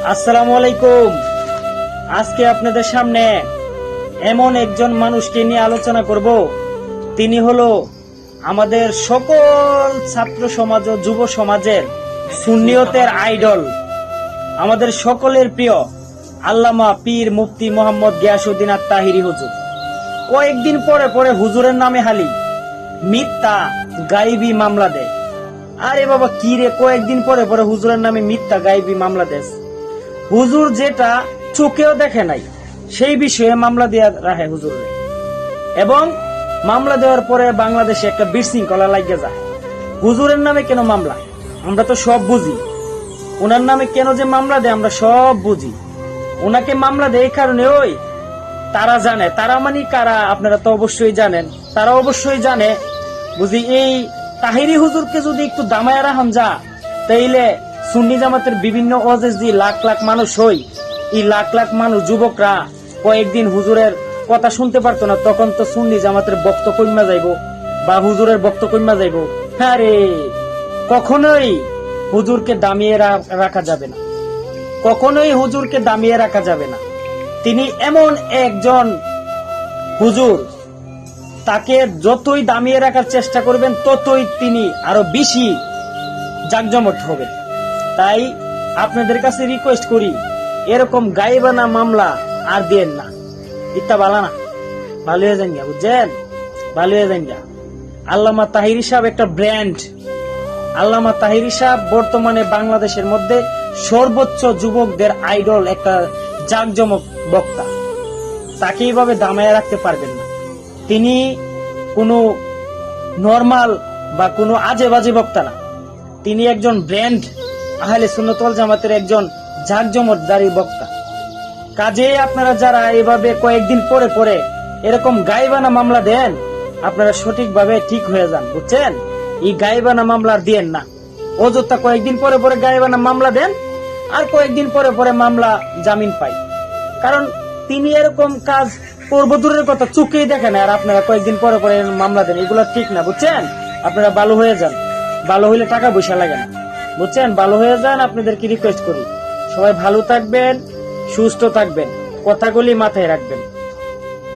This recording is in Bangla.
আসসালামু আলাইকুম। আজকে আপনাদের সামনে এমন একজন মানুষকে নিয়ে আলোচনা করব, তিনি হলো আমাদের সকল ছাত্র সমাজ ও যুব সমাজের সুন্নিয়তের আইডল, আমাদের সকলের প্রিয় আল্লামা পীর মুফতি মোহাম্মদ গিয়াসউদ্দিন আত-তাহিরি হুজুর। কয়েকদিন পরে পরে হুজুরের নামে হালি মিথ্যা গায়েবী মামলা দেয়। আরে বাবা কি রে, কয়েকদিন পরে পরে হুজুরের নামে মিথ্যা গায়েবী মামলা দেয়। হুজুর যেটা চোখেও দেখে নাই সেই বিষয়ে মামলা দিয়ে রাখে হুজুরে, এবং মামলা দেওয়ার পরে বাংলাদেশে একটা বিশৃঙ্খলা লাগে যায়। হুজুরের নামে কেন মামলা আমরা তো সব বুঝি, ওনার নামে কেন যে মামলা দেয় আমরা সব বুঝি। ওনাকে মামলা দেয় এই কারণে, ওই তারা জানে, তারা মানে কারা আপনারা তো অবশ্যই জানেন, তারা অবশ্যই জানে বুঝি এই তাহিরি হুজুরকে যদি একটু দামায় রাখান যা, তাইলে সুন্নি জামাতের বিভিন্ন ওয়াজে যে লাখ লাখ মানুষ হই, এই লাখ লাখ মানুষ যুবকরা কয়েকদিন হুজুরের কথা শুনতে পারতো না, তখন তো সুন্নি জামাতের বক্ত কইমা যাইব বা হুজুরের বক্ত কইমা যাইব। হ্যাঁ রে, কখনোই হুজুরকে দামিয়ে রাখা যাবে না, কখনোই হুজুরকে দামিয়ে রাখা যাবে না। তিনি এমন একজন হুজুর, তাকে যতই দামিয়ে রাখার চেষ্টা করবেন ততই তিনি আরো বেশি জাকজমট হবে। তাই আপনাদের কাছে রিকোয়েস্ট করি, এরকম গায়েবানা মামলা আর দিয়েন না, ইত্তা বালা না, ভালো হয়ে যান গা, বুঝছেন, ভালো হয়ে যান গা। আল্লামা তাহিরি সাহেব একটা ব্র্যান্ড। আল্লামা তাহিরি সাহেব বর্তমানে বাংলাদেশের মধ্যে সর্বোচ্চ যুবকদের আইডল, একটা জাকজমক বক্তা। তাকে এইভাবে দামায় রাখতে পারবেন না। তিনি কোনো নরমাল বা কোনো আজে বাজে বক্তা না, তিনি একজন ব্র্যান্ড, আহলে সুন্নাত ওয়াল জামাতের একজন জাকজমকদারী বক্তা। কাজেই আপনারা যারা এভাবে কয়েকদিন পরে পরে এরকম গায়েবানা মামলা দেন, আপনারা সঠিকভাবে ঠিক হয়ে যান, বুঝছেন। এই গায়েবানা মামলা দিয়েন না, অযথা কয়েকদিন পরে পরে গায়েবানা মামলা দেন আর কয়েকদিন পরে পরে মামলা জামিন পাই। কারণ তিনি এরকম কাজ করবো দূরের কথা, চোখেই দেখেন, আর আপনারা কয়েকদিন পরে পরে মামলা দেন, এগুলো ঠিক না, বুঝছেন। আপনারা ভালো হয়ে যান, ভালো হইলে টাকা পয়সা লাগে না, বুঝছেন, ভালো হয়ে যান। আপনাদেরকে রিকোয়েস্ট করি, সবাই ভালো থাকবেন, সুস্থ থাকবেন, কথাগুলি মাথায় রাখবেন।